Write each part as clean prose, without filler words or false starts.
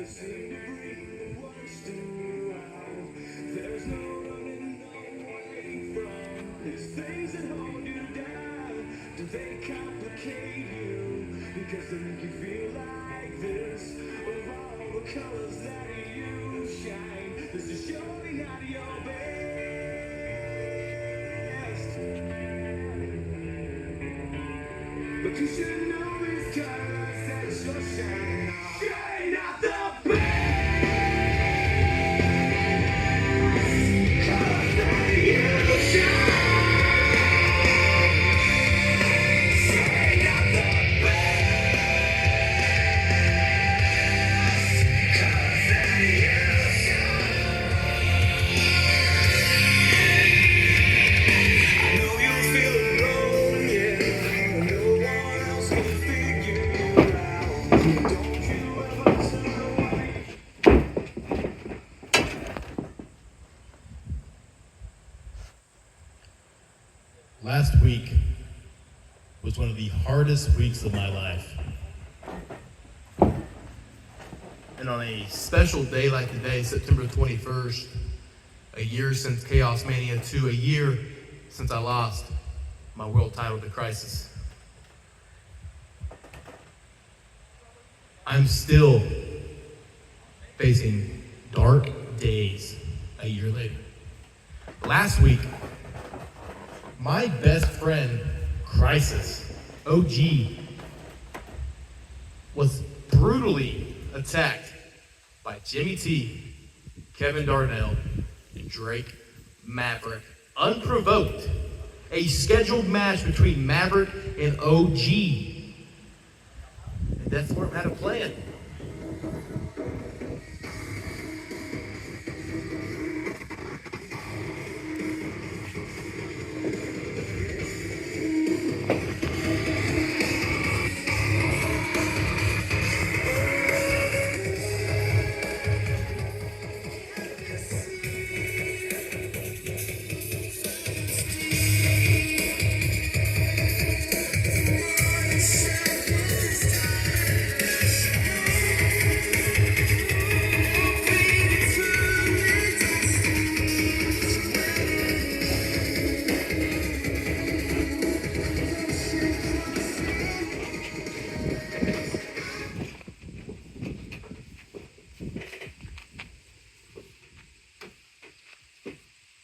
seem to bring the worst around. There's no running away from these things that hold you down. Do they complicate you? Because they make you feel like this. Of all the colors that you shine, this is surely not your best. But you should know these colors that you're shining on. Shine out the best. Colors that you shine. Shine out the best. Colors that you shine. I know you'll feel alone, yeah. No one else can figure you out. Don't you ever turn away. Last week was one of the hardest weeks of my life. And on a special day like today, September 21st, a year since Chaos Mania 2, a year since I lost my world title to Crisis, I'm still facing dark days a year later. Last week, my best friend, Crisis, OG, was brutally attacked by Jimmy T, Kevin Darnell, and Drake Maverick. Unprovoked. A scheduled match between Maverick and OG. And Death Warrant had a plan.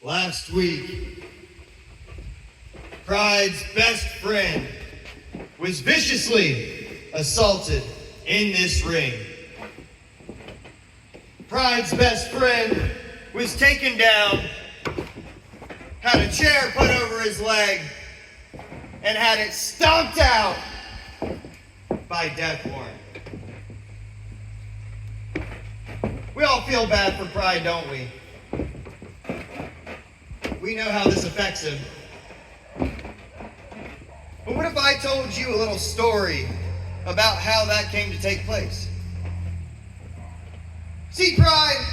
Last week, Pride's best friend was viciously assaulted in this ring. Pride's best friend was taken down, had a chair put over his leg, and had it stomped out by Death Warrant. We all feel bad for Pride, don't we? We know how this affects him. But what if I told you a little story about how that came to take place? See, Pride,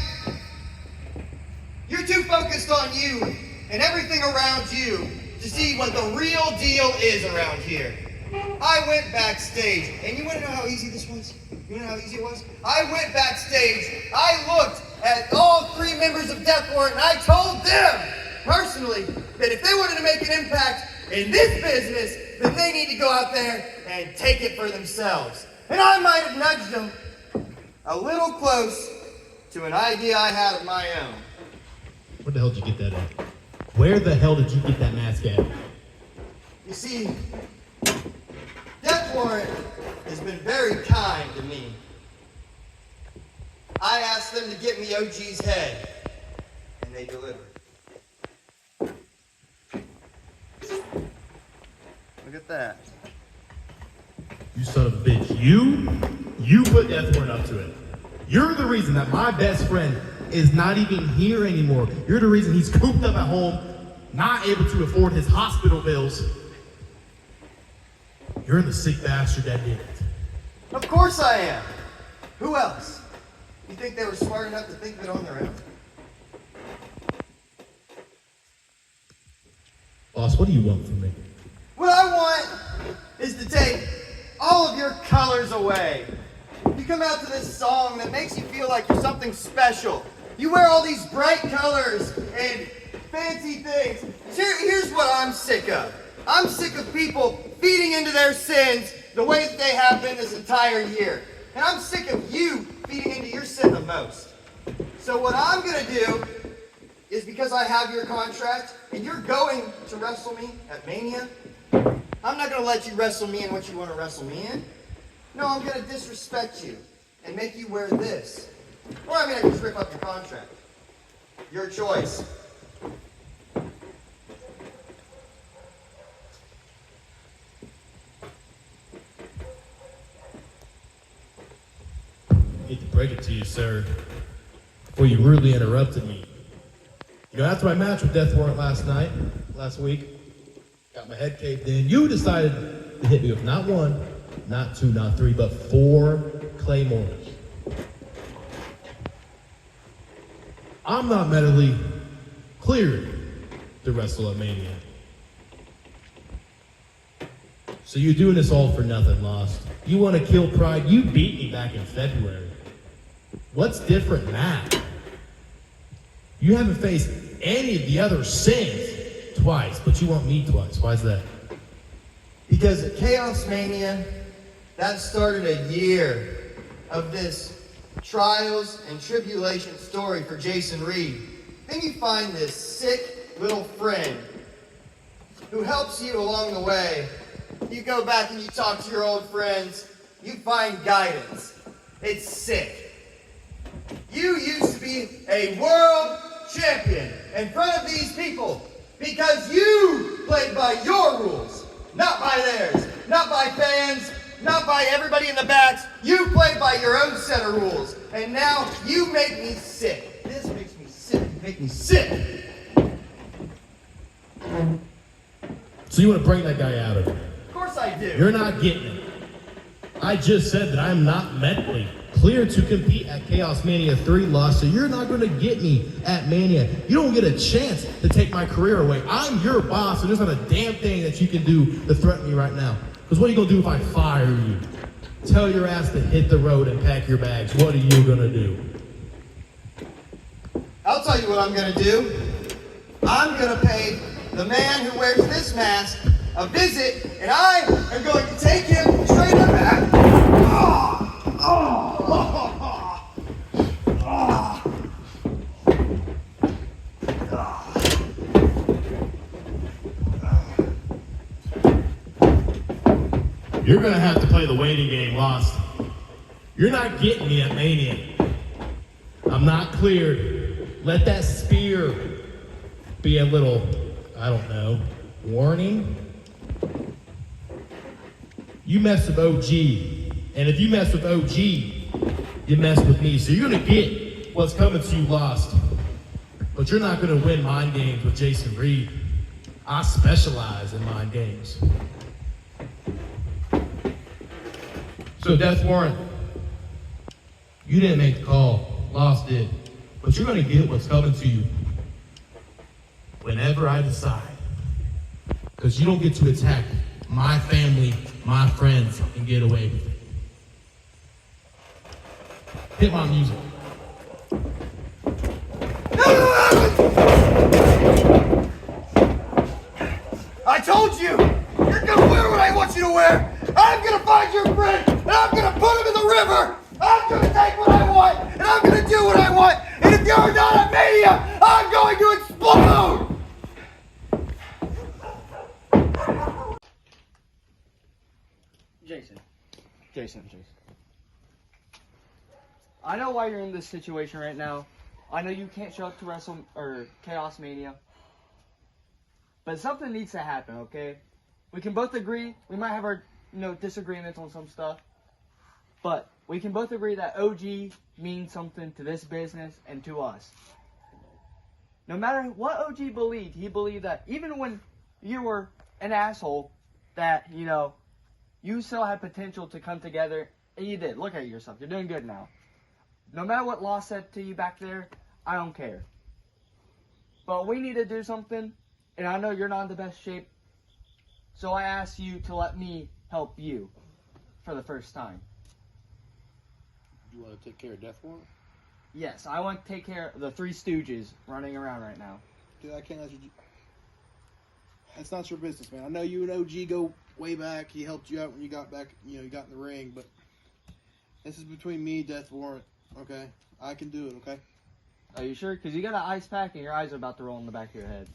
you're too focused on you and everything around you to see what the real deal is around here. I went backstage, and you want to know how easy this was? You know how easy it was? I went backstage, I looked at all 3 members of Death Warrant, and I told them personally that if they wanted to make an impact in this business, then they need to go out there and take it for themselves. And I might have nudged them a little close to an idea I had of my own. Where the hell did you get that at? Where the hell did you get that mask at? You see, Death Warrant has been very kind to me. I asked them to get me OG's head, and they delivered. Look at that. You son of a bitch. You put Death Warrant up to it. You're the reason that my best friend is not even here anymore. You're the reason he's cooped up at home, not able to afford his hospital bills. You're the sick bastard that did it. Of course I am. Who else? You think they were smart enough to think of it on their own? Boss, what do you want from me? What I want is to take all of your colors away You come out to this song that makes you feel like you're something special. You wear all these bright colors and fancy things. Here's what I'm sick of. I'm sick of people feeding into their sins the way that they have been this entire year. And I'm sick of you feeding into your sin the most. So what I'm going to do is, because I have your contract and you're going to wrestle me at Mania, I'm not going to let you wrestle me in what you want to wrestle me in. No, I'm going to disrespect you and make you wear this. Or I can just rip up your contract. Your choice. I hate to break it to you, sir, before you rudely interrupted me. You know, after my match with Death Warrant last week, got my head caved in, you decided to hit me with not one, not two, not three, but 4 claymores. I'm not medically cleared to wrestle at Mania. So you're doing this all for nothing, Lost. You want to kill Pride? You beat me back in February. What's different now? You haven't faced any of the other sins twice, but you want me twice. Why is that? Because at Chaos Mania, that started a year of this trials and tribulation story for Jason Reed. Then you find this sick little friend who helps you along the way. You go back and you talk to your old friends. You find guidance. It's sick. You used to be a world champion in front of these people because you played by your rules, not by theirs, not by fans, not by everybody in the backs. You played by your own set of rules, and now you make me sick. This makes me sick. You make me sick. So you want to bring that guy out of here? Of course I do. You're not getting it. I just said that I'm not medically clear to compete at Chaos Mania 3, Lost, so you're not going to get me at Mania. You don't get a chance to take my career away. I'm your boss, and there's not a damn thing that you can do to threaten me right now. Because what are you going to do if I fire you? Tell your ass to hit the road and pack your bags. What are you going to do? I'll tell you what I'm going to do. I'm going to pay the man who wears this mask a visit, and I am going to take him straight up at... You're going to have to play the waiting game, Lost. You're not getting me at Mania. I'm not cleared. Let that spear be a little, I don't know, warning. You mess with OG, and if you mess with OG, you mess with me. So you're going to get what's coming to you, Lost. But you're not going to win mind games with Jason Reed. I specialize in mind games. So Death Warrant, you didn't make the call, Lost did. But you're going to get what's coming to you whenever I decide. Because you don't get to attack my family, my friends, and get away with it. Hit my music. I told you! You're gonna wear what I want you to wear! I'm gonna find your friend, and I'm gonna put him in the river! I'm gonna take what I want, and I'm gonna do what I want! And if you're not at Mania, I'm going to explode! Jason. I know why you're in this situation right now. I know you can't show up to Chaos Mania. But something needs to happen, okay? We can both agree. We might have our, disagreements on some stuff. But we can both agree that OG means something to this business and to us. No matter what OG believed, he believed that even when you were an asshole, that, you still had potential to come together, and you did. Look at yourself. You're doing good now. No matter what Law said to you back there, I don't care. But we need to do something, and I know you're not in the best shape, so I ask you to let me help you for the first time. You want to take care of Death Warrant? Yes, I want to take care of the Three Stooges running around right now. Dude, I can't let you. That's not your business, man. I know you and OG go way back. He helped you out when you got back. You know, you got in the ring, but this is between me, Death Warrant. Okay, I can do it. Okay. Are you sure? Because you got an ice pack and your eyes are about to roll in the back of your head.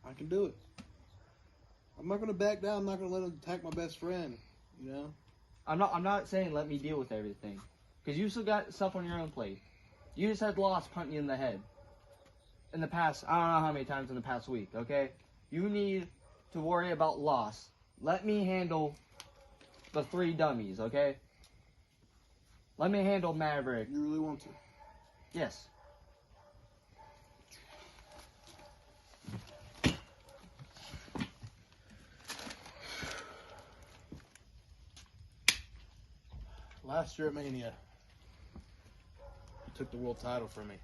I can do it. I'm not gonna back down. I'm not gonna let him attack my best friend. You know. I'm not saying let me deal with everything. Because you still got stuff on your own plate. You just had Lost punt you in the head. In the past, I don't know how many times in the past week, okay? You need to worry about Lost. Let me handle the 3 dummies, okay? Let me handle Maverick. You really want to? Yes. Last year at Mania, you took the world title from me.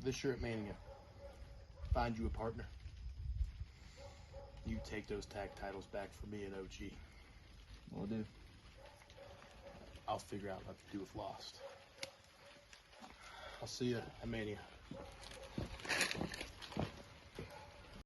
This year at Mania, find you a partner. You take those tag titles back for me and OG. Will do. I'll figure out what to do with Lost. I'll see you at Mania.